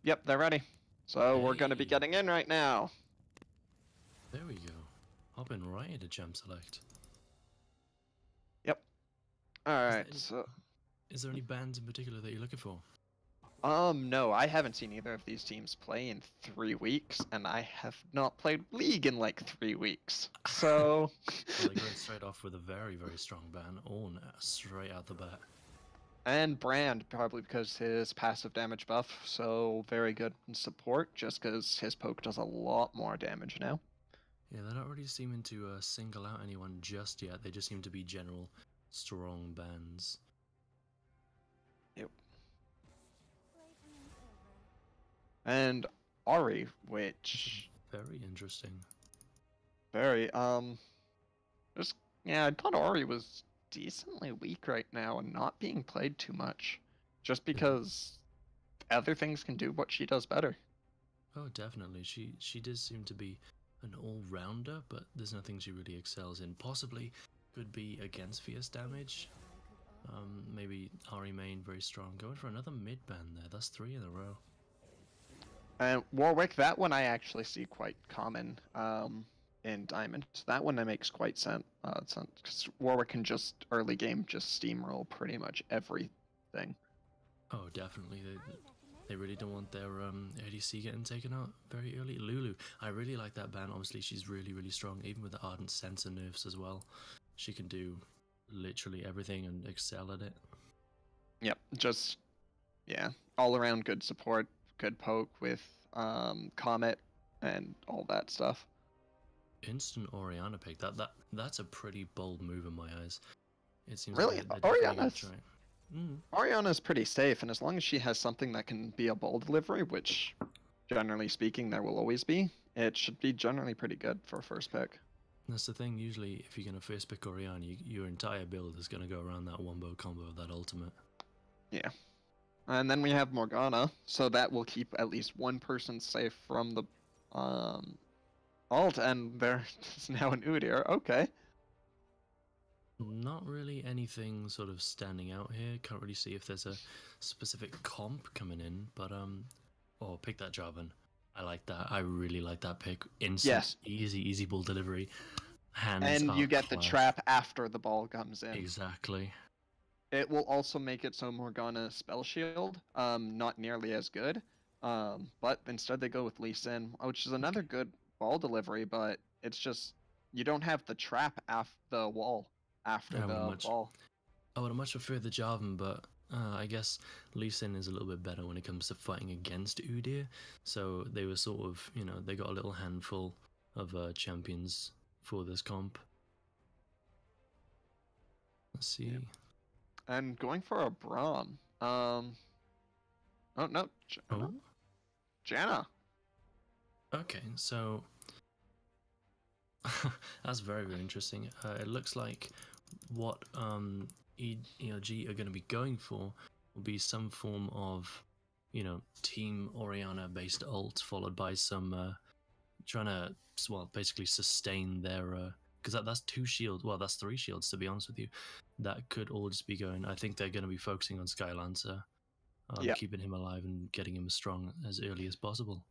Yep, they're ready. So we're going to be Hey, getting in right now. there we go. Hopping right into gem select. Yep. All Is right. there, So, is there any bands in particular that you're looking for? no, I haven't seen either of these teams play in 3 weeks, and I have not played League in like 3 weeks. So, Well, they're going straight off with a very, very strong ban. Oh, no, straight out the bat. and Brand probably because his passive damage buff, so very good in support, just because his poke does a lot more damage now. Yeah, they're not really seeming to single out anyone just yet. They just seem to be general strong bans. Yep. And Ari, which Very interesting. very just yeah, I thought Ori was decently weak right now and not being played too much, just because other things can do what she does better. Oh, definitely. She does seem to be an all-rounder, but there's nothing she really excels in. Possibly could be against fierce damage. Maybe Ari main very strong. Going for another mid ban there. That's 3 in a row. And Warwick, that one I actually see quite common in Diamond. That one that makes quite sense. Because Warwick can just early game just steamroll pretty much everything. Oh, definitely. They really don't want their ADC getting taken out very early. Lulu, I really like that ban. Obviously, she's really, really strong, even with the Ardent Sensor nerfs as well. She can do literally everything and excel at it. Yep, just, yeah, all around good support, good poke with Comet and all that stuff. Instant Orianna pick. That's a pretty bold move in my eyes. It seems Really, like they're definitely going to Oriana's try. Ariana's pretty safe, and as long as she has something that can be a ball delivery, which generally speaking there will always be, it should be generally pretty good for first pick. That's the thing. Usually, if you're going to first pick Orianna, your entire build is going to go around that wombo combo, that ultimate. Yeah. And then we have Morgana, so that will keep at least one person safe from the ult, and there's now an Udyr. Okay. Not really anything sort of standing out here. Can't really see if there's a specific comp coming in, but oh, pick that Jarvan. I like that. I really like that pick. Instant, Yes. easy ball delivery. Hands And up you get the class. trap after the ball comes in. Exactly. It will also make it so Morgana spell shield, not nearly as good. But instead they go with Lee Sin, which is another good ball delivery, but it's just you don't have the trap after the wall after the ball. I would much prefer the Jarvan, but I guess Lee Sin is a little bit better when it comes to fighting against Udyr. So they were sort of, they got a little handful of champions for this comp. Let's see. Yeah. And going for a Braum. Oh no, Janna. Oh? Janna. Okay, so that's very, very interesting. It looks like what ELG are going to be going for will be some form of, Team Orianna based ult, followed by some trying to, well, basically sustain their because that's 2 shields. Well, that's 3 shields, to be honest with you. That could all just be going. I think they're going to be focusing on Skylancer, keeping him alive and getting him as strong as early as possible.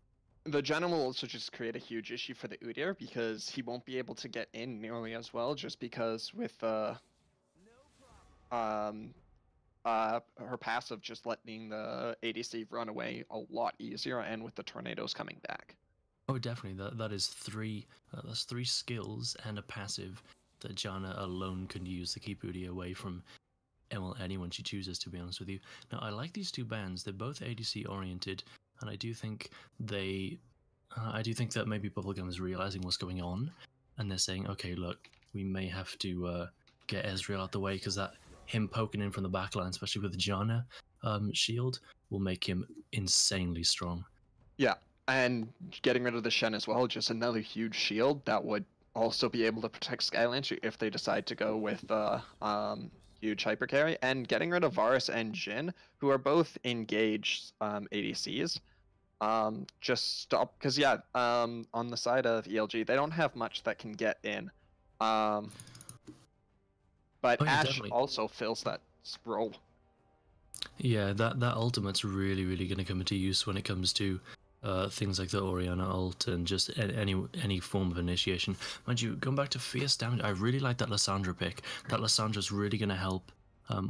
The Janna will also just create a huge issue for the Udyr because he won't be able to get in nearly as well, just because with her passive just letting the ADC run away a lot easier, and with the tornadoes coming back. Oh, definitely. That is 3. That's 3 skills and a passive that Janna alone can use to keep Udyr away from anyone she chooses, to be honest with you. Now, I like these 2 bans. They're both ADC oriented, and I do think that maybe Bubblegum is realizing what's going on, and they're saying, okay, look, we may have to get Ezreal out the way, because that him poking in from the backline, especially with the Janna shield, will make him insanely strong. Yeah, and getting rid of the Shen as well, just another huge shield that would also be able to protect Skylancer if they decide to go with huge hyper carry, and getting rid of Varus and Jhin, who are both engaged ADCs. Just stop, because on the side of ELG, they don't have much that can get in. But Oh, yeah, Ashe definitely. also fills that role. Yeah, that ultimate's really going to come into use when it comes to things like the Orianna ult and just any form of initiation. Mind you, going back to fierce damage, I really like that Lissandra pick. That Lissandra's really going to help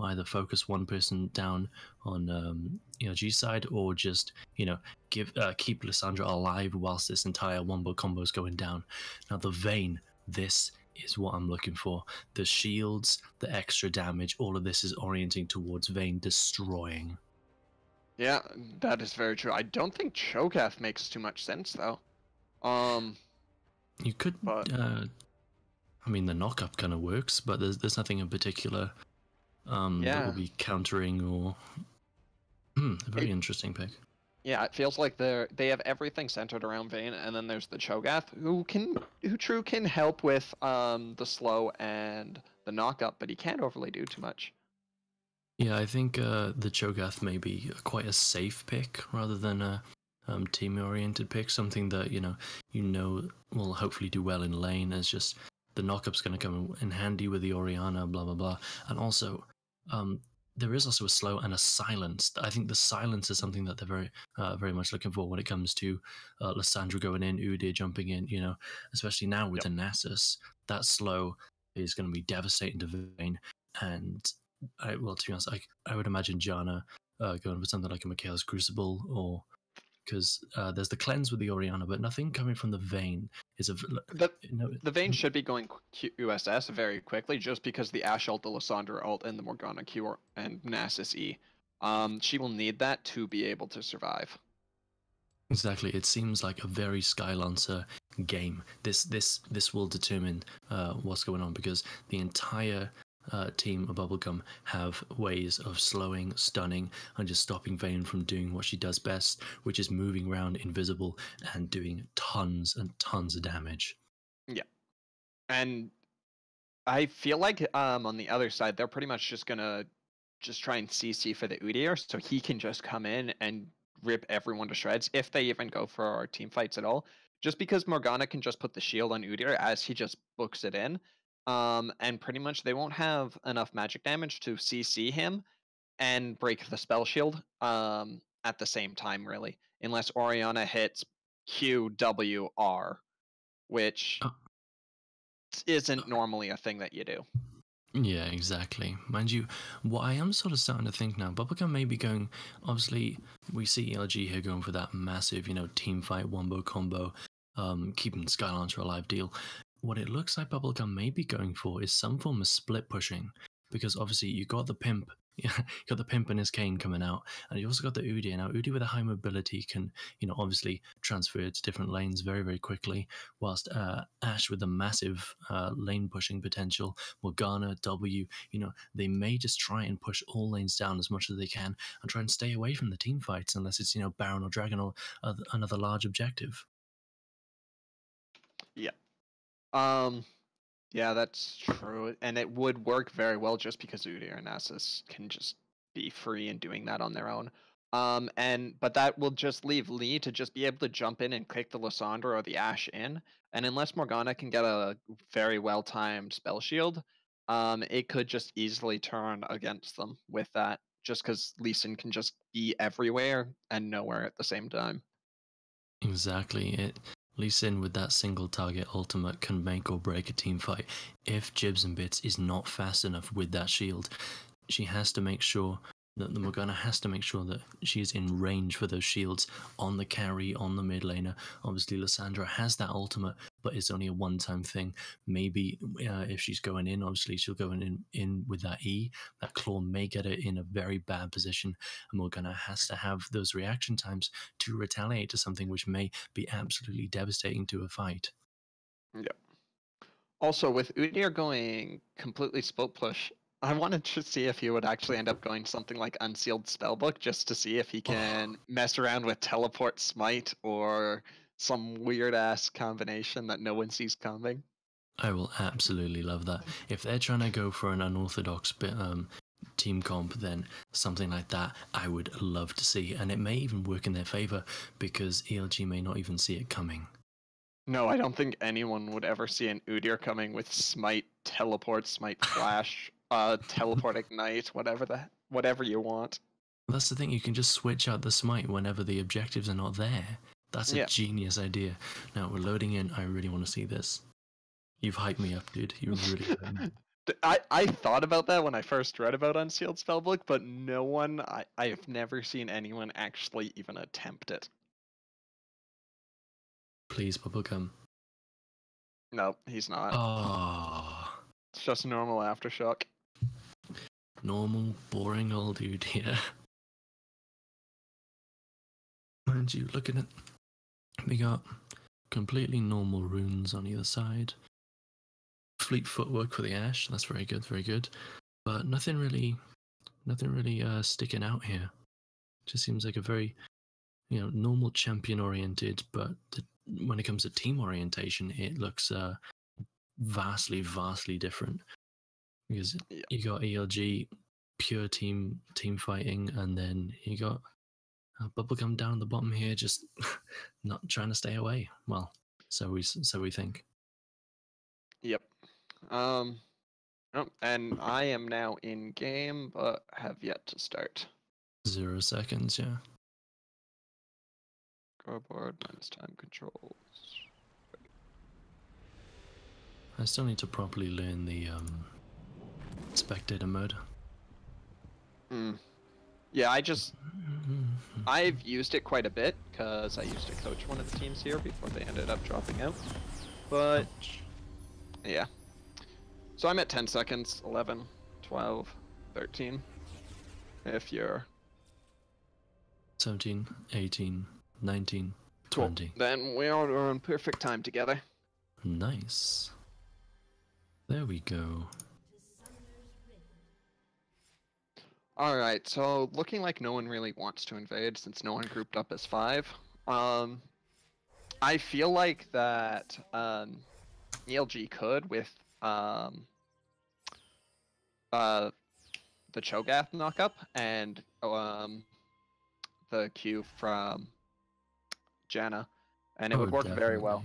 either focus one person down on ELG side, or just keep Lissandra alive whilst this entire wombo combo is going down. Now the Vayne, this is what I'm looking for. The shields, the extra damage, all of this is orienting towards Vayne destroying. Yeah, that is very true. I don't think Cho'Gath makes too much sense though. You could, But I mean, the knock-up kind of works, but there's nothing in particular that will yeah, be countering or. A very interesting pick. yeah, it feels like they have everything centered around Vayne, and then there's the Cho'Gath who can help with the slow and the knock-up, but he can't overly do too much. Yeah, I think the Cho'Gath may be quite a safe pick rather than a team-oriented pick. Something that you know will hopefully do well in lane. As just the knockup's going to come in handy with the Orianna, blah blah blah, and also there is also a slow and a silence. I think the silence is something that they're very much looking for when it comes to Lissandra going in, Udyr jumping in. Especially now with the Nasus, that slow is going to be devastating to Vayne. And well, to be honest, I would imagine Janna going for something like a Mikhail's Crucible, or because there's the cleanse with the Orianna, but nothing coming from the Vayne is a. The Vayne should be going QSS very quickly, just because the Ashe ult, the Lissandra ult, and the Morgana Q and Nasus E. She will need that to be able to survive. Exactly. It seems like a very Skylancer game. This will determine what's going on, because the entire team of Bubblegum have ways of slowing, stunning, and just stopping Vayne from doing what she does best, which is moving around invisible and doing tons and tons of damage. Yeah, and I feel like on the other side, they're pretty much just gonna try and CC for the Udyr, so he can just come in and rip everyone to shreds if they even go for our team fights at all. Just because Morgana can just put the shield on Udyr as he just books it in, and pretty much they won't have enough magic damage to CC him and break the spell shield at the same time, really, unless Orianna hits QWR, which Oh. isn't normally a thing that you do. Yeah, exactly. Mind you, what I am sort of starting to think now, Bubblegum may be going. Obviously, we see ELG here going for that massive, team fight wombo combo, keeping Skylancer alive deal. What it looks like Bubblegum may be going for is some form of split pushing, because obviously you got the pimp. Yeah, you got the pimp and his cane coming out, and you also got the Udyr. Now, Udyr with a high mobility can, obviously transfer to different lanes very, very quickly, whilst Ashe with a massive lane pushing potential, Morgana, W, they may just try and push all lanes down as much as they can and try and stay away from the team fights, unless it's, Baron or Dragon or another large objective. Yeah. Yeah, that's true, and it would work very well just because Udyr and Nasus can just be free and doing that on their own. But that will just leave Lee to just be able to jump in and click the Lissandra or the Ashe in, and unless Morgana can get a very well timed spell shield, it could just easily turn against them with that, just because Lee Sin can just be everywhere and nowhere at the same time. Exactly. Lee Sin with that single target ultimate can make or break a team fight. If Jibs and Bits is not fast enough with that shield, she has to make sure that the Morgana has to make sure that she is in range for those shields on the carry, on the mid laner. Obviously, Lissandra has that ultimate, but it's only a one-time thing. Maybe if she's going in, obviously she'll go in with that E. That claw may get her in a very bad position, and Morgana has to have those reaction times to retaliate to something which may be absolutely devastating to a fight. Yep. Also, with Udyr going completely split push, I wanted to see if he would actually end up going something like Unsealed Spellbook, just to see if he can mess around with Teleport Smite or some weird ass combination that no one sees coming. I will absolutely love that. If they're trying to go for an unorthodox team comp, then something like that I would love to see, and it may even work in their favor because ELG may not even see it coming. No, I don't think anyone would ever see an Udyr coming with Smite, Teleport, Smite Flash, Teleport Ignite, whatever you want. That's the thing, you can just switch out the smite whenever the objectives are not there. That's a Yeah. genius idea. Now we're loading in. I really want to see this. You've hyped me up, dude. You really hyped me. I thought about that when I first read about Unsealed Spellbook, but no one, I have never seen anyone actually even attempt it. Please, Bubblegum. No, he's not. Oh, It's just normal Aftershock. normal, boring old dude here. Mind you, look at it. We got completely normal runes on either side. Fleet footwork for the Ash. That's very good, very good. But nothing really sticking out here. Just seems like a very, normal champion oriented, but when it comes to team orientation, it looks vastly different. Because you got ELG, pure team fighting, and then you got Bubblegum down the bottom here, just not trying to stay away. Well, so we think. Yep. Oh, and I am now in game, but have yet to start. 0 seconds, yeah. Scoreboard minus time controls. I still need to properly learn the spectator mode. Yeah, I've used it quite a bit because I used to coach one of the teams here before they ended up dropping out. But yeah. So I'm at 10 seconds, 11, 12, 13. If you're 17, 18, 19, cool, 20. then we are on perfect time together. Nice. There we go. Alright, so looking like no one really wants to invade since no one grouped up as 5. I feel like that ELG could with the Cho'Gath knockup and the Q from Janna, and it would work very well.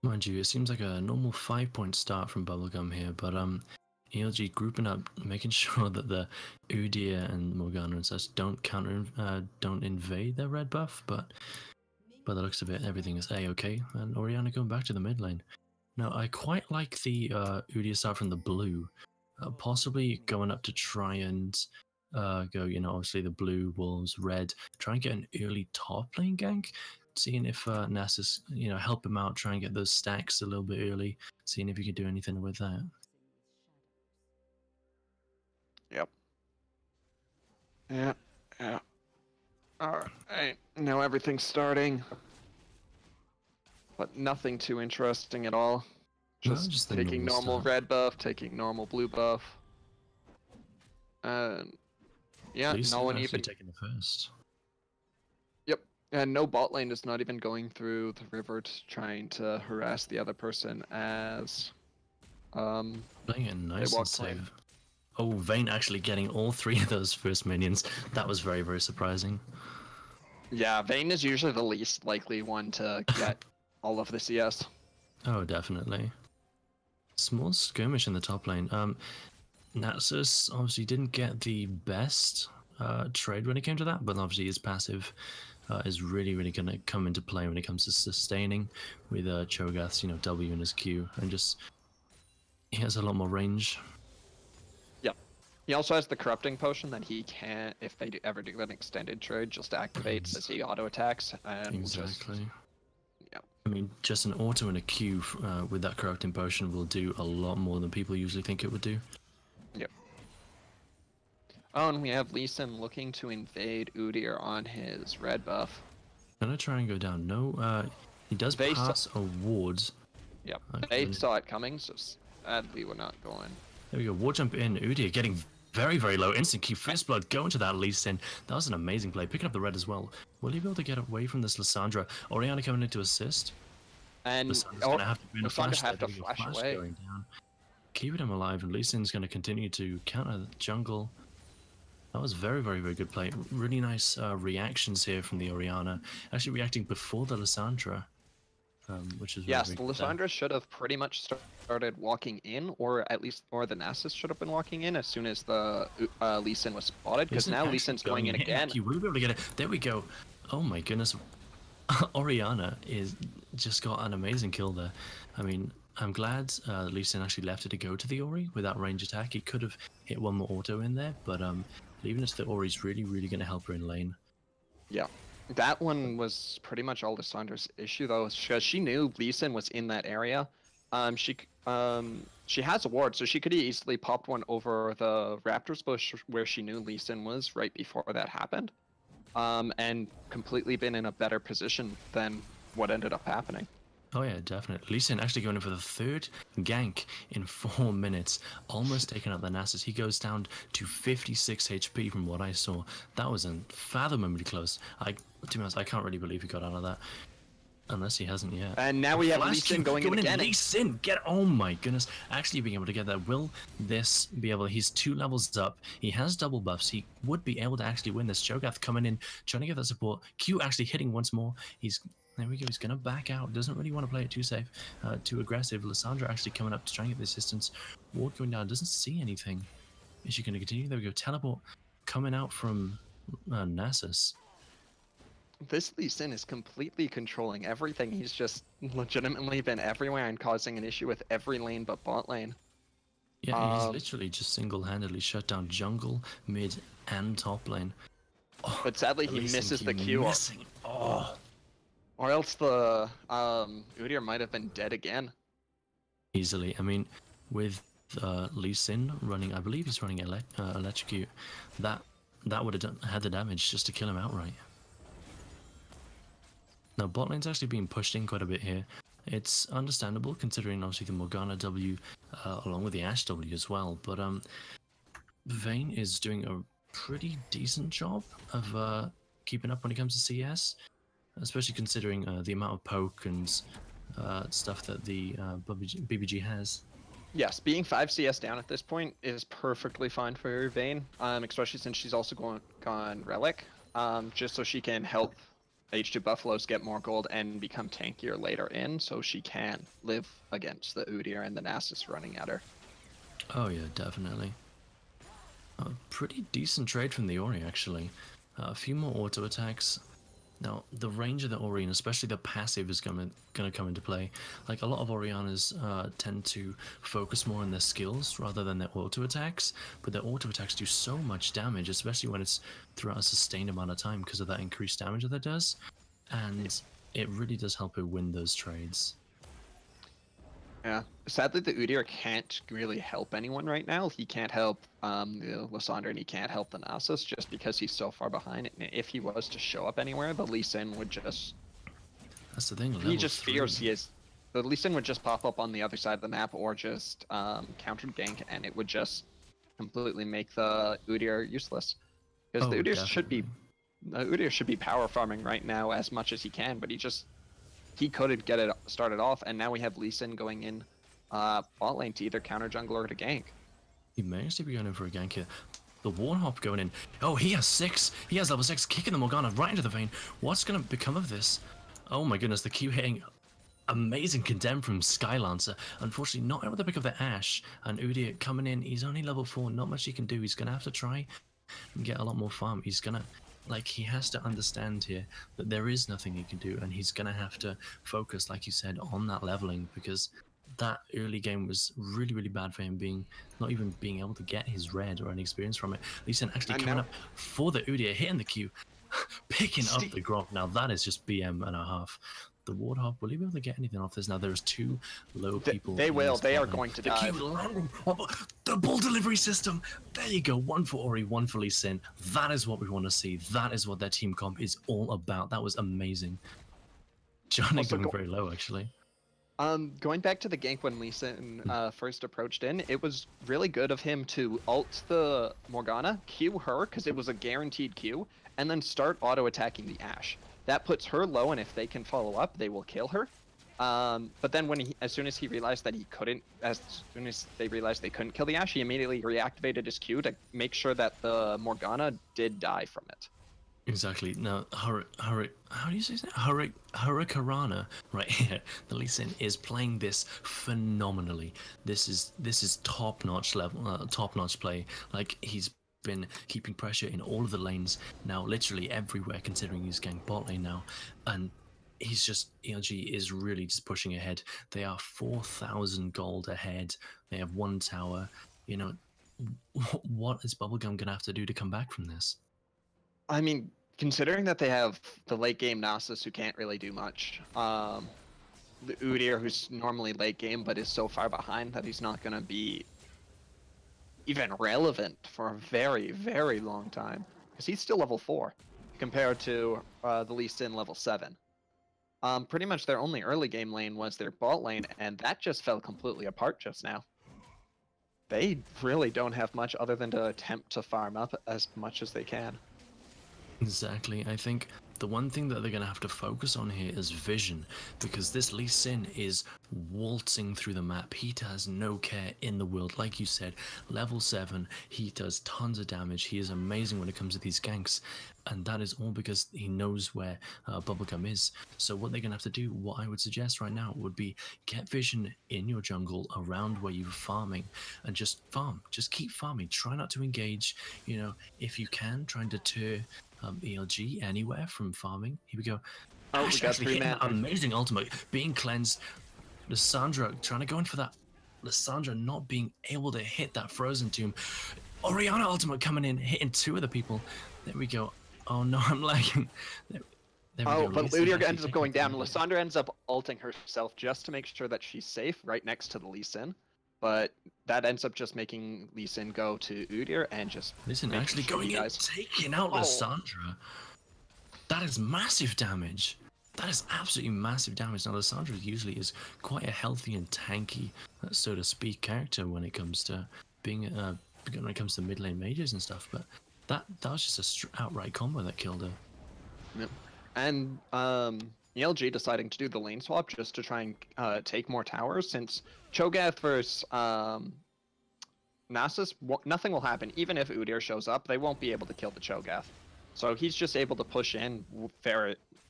Mind you, it seems like a normal 5-point start from Bubblegum here, but ELG grouping up, making sure that the Udyr and Morgana and such don't invade their red buff, but by the looks of it, everything is A-okay, and Orianna going back to the mid lane. Now, I quite like the Udyr start from the blue, possibly going up to try and go, obviously the blue, wolves, red, try and get an early top lane gank, seeing if Nasus, help him out, try and get those stacks a little bit early, seeing if you can do anything with that. Yep. Yeah. Alright, now everything's starting. But nothing too interesting at all. Just taking normal red buff, taking normal blue buff. And yeah, no one even taking the first. Yep. And no bot lane is not even going through the river trying to harass the other person as playing it nice and safe. Oh, Vayne actually getting all 3 of those first minions. That was very, very surprising. Yeah, Vayne is usually the least likely one to get all of the CS. Oh, definitely. Small skirmish in the top lane. Nasus obviously didn't get the best trade when it came to that, but obviously his passive is really, really going to come into play when it comes to sustaining with Cho'Gath's, W and his Q, and just he has a lot more range. He also has the corrupting potion that he can, if they ever do an extended trade, just activates as he auto attacks. And exactly. Yeah. I mean, just an auto and a Q with that corrupting potion will do a lot more than people usually think it would do. Yep. Oh, and we have Lee Sin looking to invade Udyr on his red buff. Gonna try and go down. No, he does pass a ward. Yep. They saw it coming, so sadly we're not going. There we go. Ward jump in. Udyr getting very, very low. Instant Q. First blood going to that Lee Sin. That was an amazing play. Picking up the red as well. Will he be able to get away from this Lissandra? Orianna coming in to assist. And Lissandra's going to have to win a flash. Have to flash away. Going down. Keeping him alive, and Lee Sin's going to continue to counter the jungle. That was very, very, very good play. Really nice reactions here from the Orianna. Actually reacting before the Lissandra. which is Yes, very the good there. Lysandra should have pretty much started walking in, or at least, or the Nasus should have been walking in as soon as the Lee Sin was spotted, because Isn't now Lee actually Sin's going in hitting that again. Q. We'll be able to get it. There we go. Oh my goodness. Oriana is just got an amazing kill there. I mean, I'm glad Lee Sin actually left it to go to the Ori with that range attack. He could have hit one more auto in there, but leaving it to the Ori is really, really going to help her in lane. Yeah. That one was pretty much all Lysandra's issue, though, because she knew Lee Sin was in that area. She has a ward, so she could easily popped one over the Raptors bush where she knew Lee Sin was right before that happened, and completely been in a better position than what ended up happening. Oh yeah, definitely. Lee Sin actually going in for the third gank in 4 minutes, almost taking out the Nasus. He goes down to 56 HP from what I saw. That was unfathomably close. To be honest, I can't really believe he got out of that. Unless he hasn't yet. And now we have Lee Sin going in again. Lee Sin, oh my goodness. Actually being able to get that. Will this be able, he's 2 levels up. He has double buffs. He would be able to actually win this. Cho'Gath coming in, trying to get that support. Q actually hitting once more. There we go, he's going to back out. Doesn't really want to play it too safe, too aggressive. Lysandra actually coming up to try and get the assistance. Ward going down, doesn't see anything. Is she going to continue? There we go, teleport coming out from Nasus. This Lee Sin is completely controlling everything. He's just legitimately been everywhere and causing an issue with every lane but bot lane. Yeah, he's literally just single-handedly shut down jungle, mid, and top lane. Oh, but sadly, he misses the Q. Oh. Or else the Udyr might have been dead again. Easily. I mean, with Lee Sin running, I believe he's running Electrocute, that would have had the damage just to kill him outright. Now, bot lane's actually being pushed in quite a bit here. It's understandable considering obviously the Morgana W along with the Ashe W as well, but Vayne is doing a pretty decent job of keeping up when it comes to CS. Especially considering the amount of poke and stuff that the BBG has. Yes, being 5 CS down at this point is perfectly fine for Vayne, especially since she's also gone Relic, just so she can help H2 Buffaloes get more gold and become tankier later in, so she can live against the Udyr and the Nasus running at her. Oh yeah, definitely. A pretty decent trade from the Ori, actually. A few more auto attacks. Now, the range of the Ori, and especially the passive, is going to come into play. Like, a lot of Orianas tend to focus more on their skills rather than their auto attacks, but their auto attacks do so much damage, especially when it's throughout a sustained amount of time because of that increased damage that it does, and it really does help her win those trades. Yeah, sadly the Udyr can't really help anyone right now. He can't help the Lysandra and he can't help the Nasus just because he's so far behind. And if he was to show up anywhere, the Lee Sin would just... That's the thing, he just fears he is... The Lee Sin would just pop up on the other side of the map or just counter gank, and it would just completely make the Udyr useless. Because the Udyr should be power farming right now as much as he can, but he couldn't get it started off, and now we have Lee Sin going in bot lane to either counter jungle or to gank. He may actually be going in for a gank here. The Warhop going in. Oh, he has 6. He has level 6, kicking the Morgana right into the Vayne. What's going to become of this? Oh my goodness, the Q hitting. Amazing condemn from Skylancer. Unfortunately, not able to pick up the Ashe. And Udyr coming in. He's only level 4. Not much he can do. He's going to have to try and get a lot more farm. He's going to... Like, he has to understand here that there is nothing he can do, and he's going to have to focus, like you said, on that leveling, because that early game was really, really bad for him, not even being able to get his red or any experience from it. Lee Sin actually coming up for the Udyr, hitting the Q, picking up the Grok. Now, that is just BM and a half. The Warthog, will he be able to get anything off this? Now, there's 2 low people. They will. They are going to die. The Q landing. The ball delivery system. There you go. 1 for Ori, 1 for Lee Sin. That is what we want to see. That is what their team comp is all about. That was amazing. Johnny going very low, actually. Going back to the gank when Lee Sin first approached in, it was really good of him to ult the Morgana, Q her, because it was a guaranteed Q, and then start auto-attacking the Ashe. That puts her low, and if they can follow up, they will kill her. But then as soon as he realized that he couldn't, as soon as they realized they couldn't kill the Ashe, he immediately reactivated his Q to make sure that the Morgana did die from it. Exactly. Now, how do you say that? Hurricanrana right here. The Lee Sin is playing this phenomenally. This is top-notch level, top-notch play. Like he's been keeping pressure in all of the lanes now, literally everywhere. Considering he's getting bot lane now, and he's just ELG is really just pushing ahead. They are 4,000 gold ahead. They have one tower. You know, what is Bubblegum gonna have to do to come back from this? I mean, considering that they have the late game Nasus who can't really do much, the Udyr who's normally late game but is so far behind that he's not going to be even relevant for a very, very long time. Because he's still level 4 compared to the Lee Sin level 7. Pretty much their only early game lane was their bot lane, and that just fell completely apart just now. They really don't have much other than to attempt to farm up as much as they can. Exactly. I think the one thing that they're going to have to focus on here is vision, because this Lee Sin is waltzing through the map. He has no care in the world. Like you said, level 7, he does tons of damage. He is amazing when it comes to these ganks, and that is all because he knows where Bubblegum is. So what they're going to have to do, what I would suggest right now, would be get vision in your jungle around where you're farming, and just farm. Just keep farming. Try not to engage. You know, if you can, try and deter ELG anywhere from farming. Here we go. Oh, Ash we got actually 3 hitting man. that amazing ultimate, being cleansed. Lissandra trying to go in for that. Lissandra not being able to hit that frozen tomb. Orianna ultimate coming in, hitting 2 of the people. There we go. Oh no, I'm lagging. There we Oh, go. but Lee Sin Udyr actually ends up taking going down. damage. Lissandra ends up ulting herself just to make sure that she's safe right next to the Lee Sin. But that ends up just making Lee Sin go to Udyr and just Listen, making actually sure going you in, guys... taking out Oh. Lissandra. That is massive damage. That is absolutely massive damage. Now, Lissandra usually is quite a healthy and tanky, so to speak, character when it comes to being when it comes to mid lane mages and stuff. But that was just a outright combo that killed her. Yep. And ELG deciding to do the lane swap just to try and take more towers, since Cho'Gath versus Nasus, nothing will happen. Even if Udyr shows up, they won't be able to kill the Cho'Gath. So he's just able to push in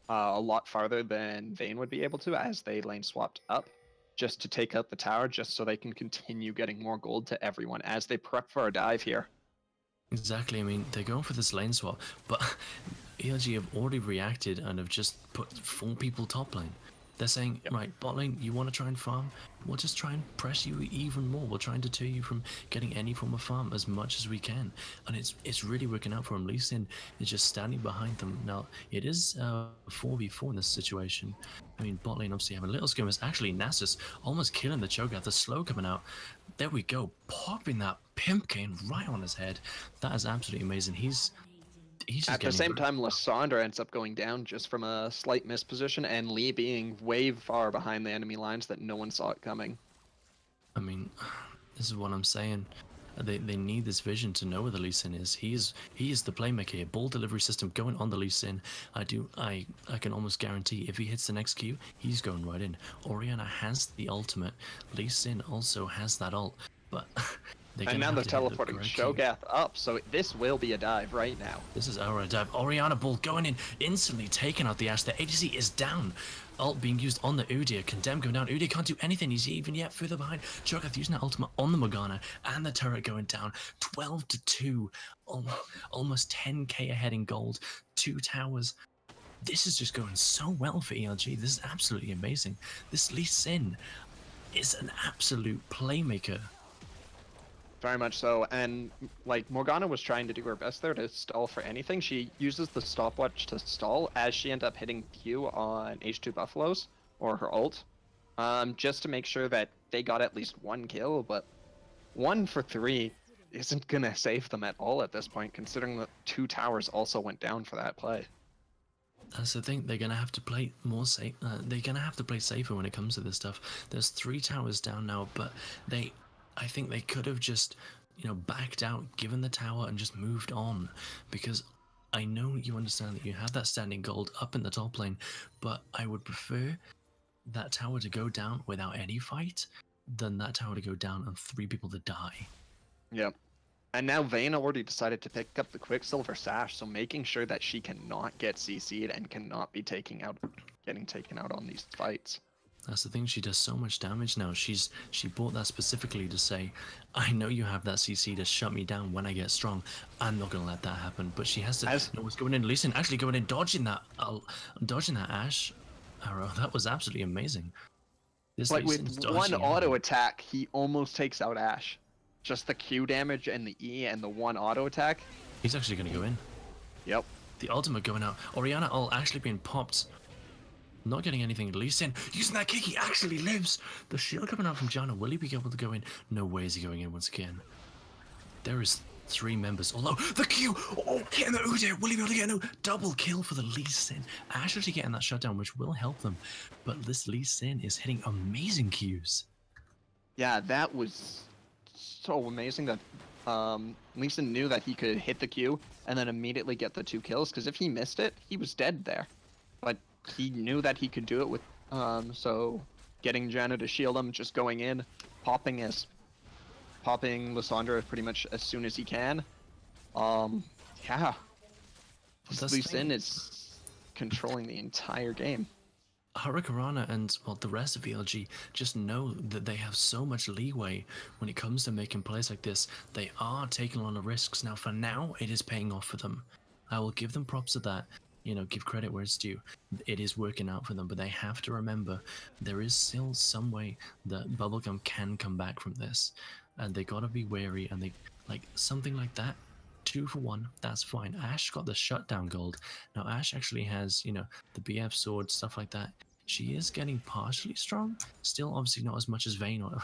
a lot farther than Vayne would be able to as they lane swapped up, just to take out the tower, just so they can continue getting more gold to everyone as they prep for a dive here. Exactly. I mean, they're going for this lane swap, but ELG have already reacted and have just put 4 people top lane. They're saying, Yep. right, bot lane, you want to try and farm? We'll just try and press you even more. We'll try and deter you from getting any form of farm as much as we can. And it's really working out for them. Lee Sin is just standing behind them. Now, it is 4v4 in this situation. I mean, bot lane obviously having a little skirmish. Actually, Nasus almost killing the Cho'Gath. The slow coming out. There we go. Popping that pimp cane right on his head. That is absolutely amazing. He's just At the getting same time, Lissandra ends up going down just from a slight misposition, and Lee being way far behind the enemy lines that no one saw it coming. I mean, this is what I'm saying. They need this vision to know where the Lee Sin is. He is the playmaker here. Ball delivery system going on the Lee Sin. I can almost guarantee if he hits the next Q, he's going right in. Orianna has the ultimate. Lee Sin also has that ult, but And now they're teleporting Cho'Gath up, so this will be a dive right now. This is our dive. Orianna ball going in, instantly taking out the Ashe. The ADC is down. Ult being used on the Udyr. Condemn going down. Udyr can't do anything. He's even yet further behind. Cho'Gath using that ultimate on the Morgana, and the turret going down. 12-2. Almost 10k ahead in gold. 2 towers. This is just going so well for ELG. This is absolutely amazing. This Lee Sin is an absolute playmaker. Very much so, and like Morgana was trying to do her best there to stall for anything. She uses the stopwatch to stall as she ends up hitting Q on H2 Buffaloes, or her ult, just to make sure that they got at least 1 kill, but 1 for 3 isn't gonna save them at all at this point, considering that 2 towers also went down for that play. That's the thing. They're gonna have to play more safe. They're gonna have to play safer when it comes to this stuff. There's 3 towers down now, but I think they could have just, backed out, given the tower, and just moved on. Because I know you understand that you have that standing gold up in the top lane, but I would prefer that tower to go down without any fight than that tower to go down and 3 people to die. Yep. And now Vayne already decided to pick up the Quicksilver Sash, so making sure that she cannot get CC'd and cannot be getting taken out on these fights. That's the thing, she does so much damage now. She bought that specifically to say, I know you have that CC to shut me down when I get strong. I'm not gonna let that happen. But she has to know what's going in. Listen, actually going in, dodging that Ashe arrow. That was absolutely amazing. This like with one auto attack, he almost takes out Ashe. Just the Q damage and the E and the one auto attack. He's actually gonna go in. Yep. The ultimate going out. Orianna all actually being popped. Not getting anything. Lee Sin using that kick. He actually lives. The shield coming out from Janna. Will he be able to go in? No way is he going in once again. There is 3 members. Although the Q. Oh, getting the Udyr. Will he be able to get no double kill for the Lee Sin? Ashe actually getting that shutdown, which will help them. But this Lee Sin is hitting amazing Qs. Yeah, that was so amazing that Lee Sin knew that he could hit the Q and then immediately get the 2 kills. Because if he missed it, he was dead there. But he knew that he could do it with, so getting Janna to shield him, just going in, popping Lissandra pretty much as soon as he can. Yeah. Lee Sin is controlling the entire game. Hurricanrana and, well, the rest of ELG just know that they have so much leeway when it comes to making plays like this. They are taking a lot of risks. Now, for now, it is paying off for them. I will give them props to that. You know, give credit where it's due. It is working out for them, but they have to remember there is still some way that Bubblegum can come back from this. And they gotta be wary, and they, like, something like that. 2 for 1, that's fine. Ashe got the shutdown gold. Now Ashe actually has, you know, the BF sword, stuff like that. She is getting partially strong. Still, obviously not as much as Vayne or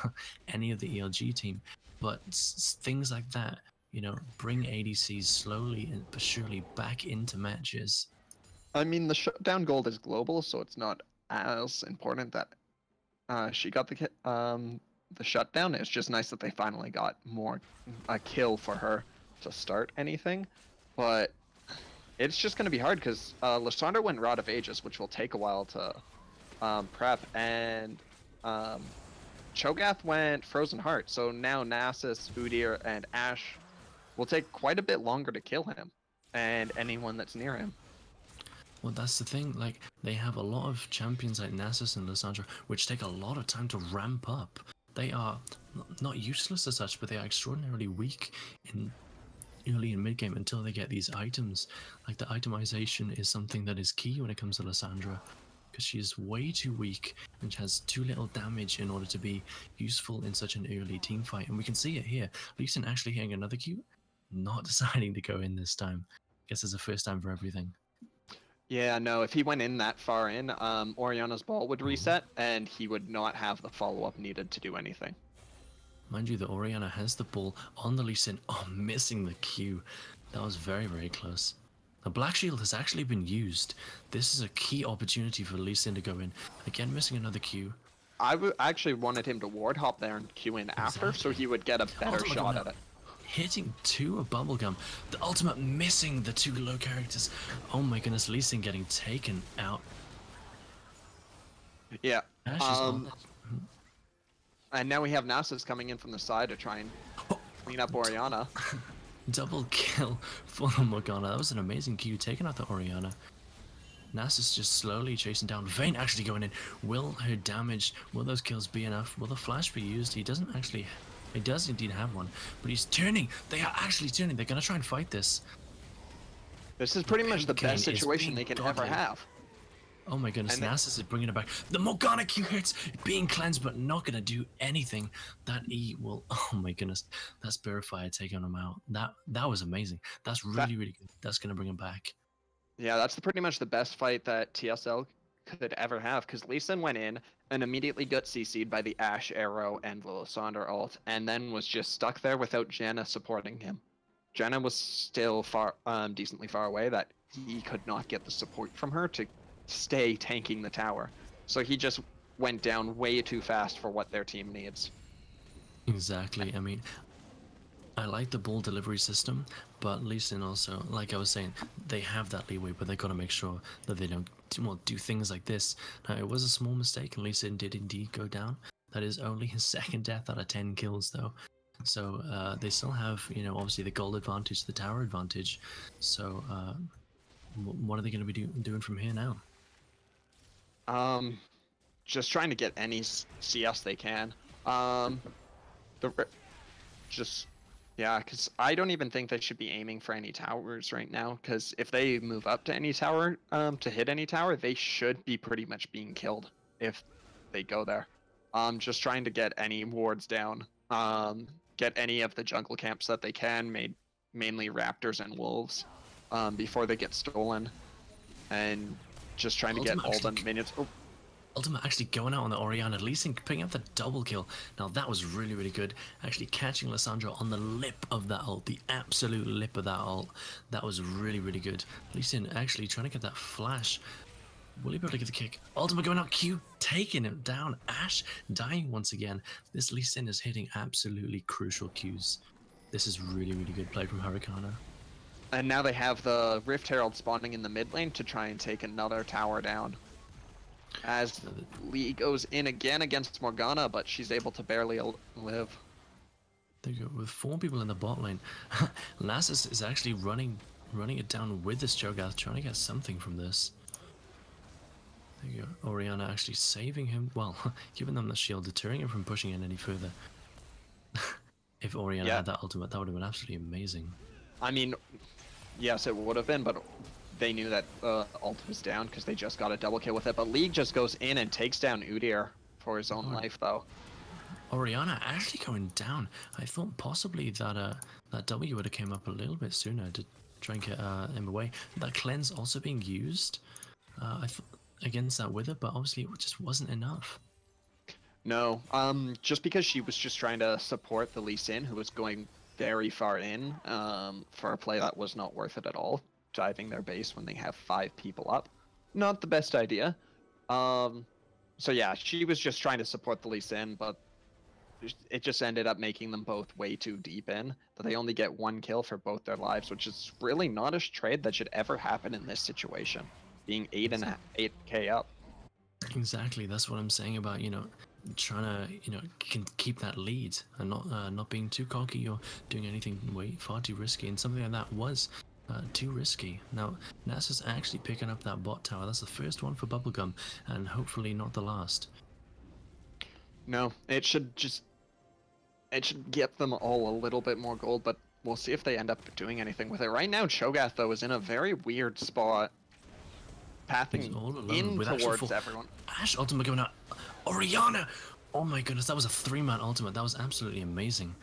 any of the ELG team, but things like that, you know, bring ADCs slowly and but surely back into matches. I mean, the shutdown gold is global, so it's not as important that she got the shutdown. It's just nice that they finally got a kill for her to start anything. But it's just going to be hard because Lissandra went Rod of Ages, which will take a while to prep, and Cho'Gath went Frozen Heart. So now Nasus, Udyr, and Ashe will take quite a bit longer to kill him and anyone that's near him. Well, that's the thing, like, they have a lot of champions like Nasus and Lissandra, which take a lot of time to ramp up. They are not useless as such, but they are extraordinarily weak in early and mid-game until they get these items. Like, the itemization is something that is key when it comes to Lissandra, because she is way too weak and has too little damage in order to be useful in such an early team fight. And we can see it here. Lee Sin actually hitting another Q, not deciding to go in this time. Guess it's the first time for everything. Yeah, no, if he went in that far in, Orianna's ball would reset, and he would not have the follow-up needed to do anything. Mind you, the Orianna has the ball on the Lee Sin. Oh, missing the Q. That was very, very close. The Black Shield has actually been used. This is a key opportunity for Lee Sin to go in. Again, missing another Q. I actually wanted him to ward hop there and Q in after, so he would get a better shot at it. Hitting 2 of Bubblegum. The ultimate missing the 2 low characters. Oh my goodness, Lee Sin getting taken out. Yeah. And now we have Nasus coming in from the side to try and clean up Orianna. Double kill for the Morgana. That was an amazing Q, taking out the Orianna. Nasus just slowly chasing down. Vayne actually going in. Will her damage, will those kills be enough? Will the flash be used? He doesn't actually... He does indeed have one, but he's turning. They are actually turning. They're going to try and fight this. This is pretty much the best situation they can ever have. Oh my goodness, Nasus is bringing it back. The Morgana Q hits, being cleansed, but not going to do anything. That E will... Oh my goodness. That Spirit Fire taking him out. That was amazing. That's really, really good. That's going to bring him back. Yeah, that's pretty much the best fight that TSL could ever have, because Lee Sin went in and immediately got CC'd by the Ashe arrow and the Lissandra ult, and then was just stuck there without Janna supporting him. Janna was still decently far away that he could not get the support from her to stay tanking the tower. So he just went down way too fast for what their team needs. Exactly. I mean, I like the ball delivery system, but Lee Sin also, like I was saying, they have that leeway, but they got to make sure that they don't do things like this. Now, it was a small mistake, and Lee Sin did indeed go down. That is only his 2nd death out of 10 kills, though. So they still have, you know, obviously the gold advantage, the tower advantage. So what are they going to be doing from here now? Just trying to get any CS they can. The just yeah, because I don't even think they should be aiming for any towers right now. Because if they move up to any tower, to hit any tower, they should be pretty much being killed if they go there. Just trying to get any wards down. Get any of the jungle camps that they can, mainly raptors and wolves, before they get stolen, and just trying to get all the minions. Oh. Ultimate actually going out on the Orianna, Lee Sin picking up the double kill. Now that was really, really good. Actually catching Lissandra on the lip of that ult, the absolute lip of that ult. That was really, really good. Lee Sin actually trying to get that flash. Will he be able to get the kick? Ultimate going out, Q taking him down. Ashe dying once again. This Lee Sin is hitting absolutely crucial Qs. This is really, really good play from Hurricane. And now they have the Rift Herald spawning in the mid lane to try and take another tower down. As Lee goes in again against Morgana, but she's able to barely live. There you go, with 4 people in the bot lane. Nasus is actually running it down with this Cho'Gath, trying to get something from this. There you go, Orianna actually saving him, well, giving them the shield, deterring him from pushing in any further. If Orianna had that ultimate, that would have been absolutely amazing. I mean, yes, it would have been, but they knew that ult was down because they just got a double kill with it. But League just goes in and takes down Udyr for his own life, though. Orianna actually going down. I thought possibly that that W would have came up a little bit sooner to try and get him away. That cleanse also being used I thought against that Wither, but obviously it just wasn't enough. No, just because she was just trying to support the Lee Sin, who was going very far in for a play that was not worth it at all. Diving their base when they have 5 people up. Not the best idea. So yeah, she was just trying to support the Lee Sin, but it just ended up making them both way too deep in, that they only get 1 kill for both their lives, which is really not a trade that should ever happen in this situation, being 8k up. Exactly, that's what I'm saying about, you know, trying to, you know, can keep that lead and not being too cocky or doing anything far too risky, and something like that was too risky. Now, Nasus actually picking up that bot tower. That's the first one for Bubblegum, and hopefully not the last. No, it should get them all a little bit more gold, but we'll see if they end up doing anything with it. Right now, Cho'Gath, though, is in a very weird spot, pathing in towards everyone. Ashe ultimate going out. Orianna! Oh my goodness, that was a 3-man ultimate. That was absolutely amazing.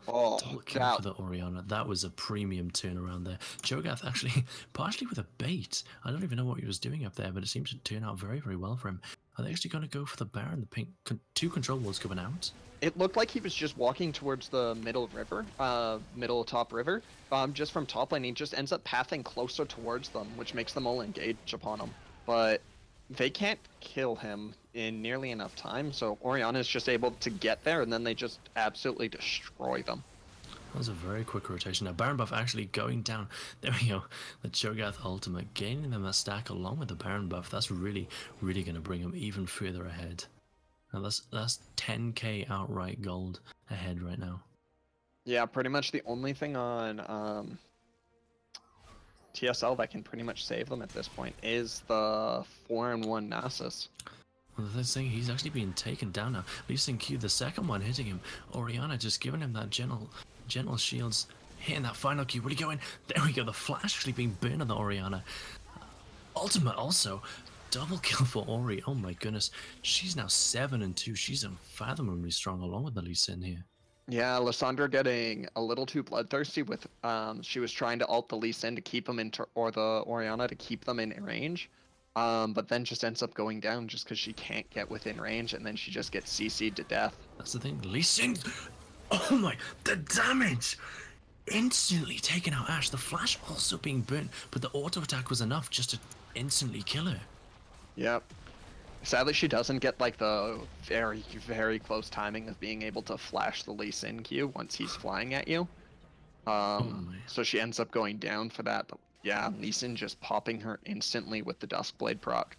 Oh, double kill for the Orianna. That was a premium turnaround there. Cho'Gath actually partially with a bait. I don't even know what he was doing up there, but it seems to turn out very, very well for him. Are they actually going to go for the Baron? The pink 2 control walls going out. It looked like he was just walking towards the middle river, top river. Just from top lane, he just ends up pathing closer towards them, which makes them all engage upon him. But they can't kill him in nearly enough time, so Orianna is just able to get there, and then they just absolutely destroy them. That was a very quick rotation. Now Baron buff actually going down. There we go. The Cho'Gath ultimate gaining them a stack along with the Baron buff. That's really, really going to bring them even further ahead. Now that's 10k outright gold ahead right now. Yeah, pretty much the only thing on TSL that can pretty much save them at this point is the 4-1 Nasus. Well, the thing, he's actually being taken down now. Lee Sin Q, the second one hitting him. Orianna just giving him that gentle shields, hitting that final Q. Will he go in? There we go. The flash actually being burned on the Orianna. Ultimate also. Double kill for Ori. Oh my goodness. She's now 7-2. She's unfathomably strong along with the Lee Sin here. Yeah, Lissandra getting a little too bloodthirsty with she was trying to ult the Lee Sin to keep them or the Orianna to keep them in range. But then just ends up going down just because she can't get within range, and then she just gets CC'd to death. That's the thing. Lee Sin. Oh my, the damage! Instantly taking out Ashe. The flash also being burnt, but the auto attack was enough just to instantly kill her. Yep. Sadly, she doesn't get like the very, very close timing of being able to flash the Lee Sin Q once he's flying at you. So she ends up going down for that. But yeah, Lee Sin just popping her instantly with the Duskblade proc.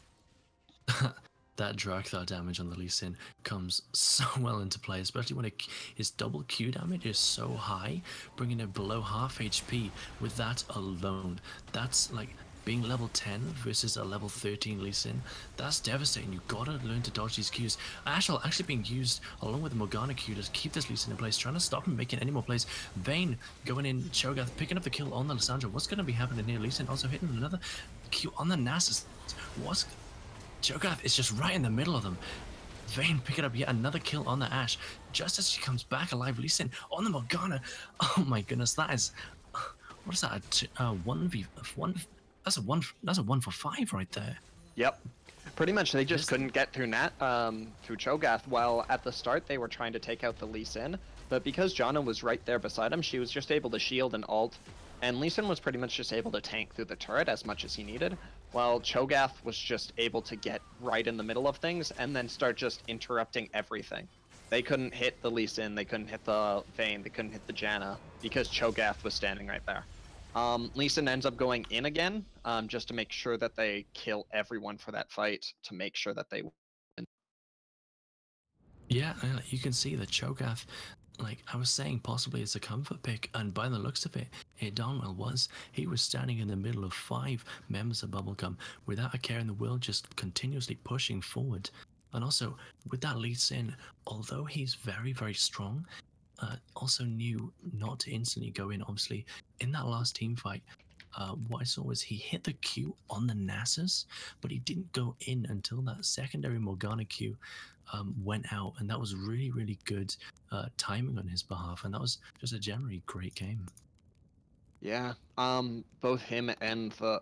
that Drakthar damage on the Lee Sin comes so well into play, especially when his double Q damage is so high, bringing it below half HP with that alone. That's like being level 10 versus a level 13 Lee Sin. That's devastating. You gotta learn to dodge these Qs. Ashel actually being used along with the Morgana Q to keep this Lee Sin in place, trying to stop him making any more plays. Vayne going in, Cho'Gath picking up the kill on the Lissandra. What's gonna be happening here? Lee Sin also hitting another Q on the Nasus. What's Cho'Gath is just right in the middle of them. Vayne picking up yet another kill on the Ashe. Just as she comes back alive, Lee Sin on the Morgana. Oh my goodness, that is... What is that? A 1v1? That's a 1 for 5 right there. Yep. Pretty much they just couldn't get through through Cho'Gath, while at the start they were trying to take out the Lee Sin. But because Janna was right there beside him, she was just able to shield and ult. And Lee Sin was pretty much just able to tank through the turret as much as he needed, while Cho'Gath was just able to get right in the middle of things and then start just interrupting everything. They couldn't hit the Lee Sin, they couldn't hit the Vayne, they couldn't hit the Janna, because Cho'Gath was standing right there. Lee Sin ends up going in again, just to make sure that they kill everyone for that fight, to make sure that they win. Yeah, you can see that Cho'Gath, like I was saying, possibly it's a comfort pick, and by the looks of it, it darn well was. He was standing in the middle of 5 members of Bubblegum without a care in the world, just continuously pushing forward. And also, with that Lee Sin, although he's very, very strong, also knew not to instantly go in. Obviously, in that last team fight, what I saw was he hit the Q on the Nasus, but he didn't go in until that secondary Morgana Q went out, and that was really, really good timing on his behalf, and that was just a generally great game. Yeah, both him and the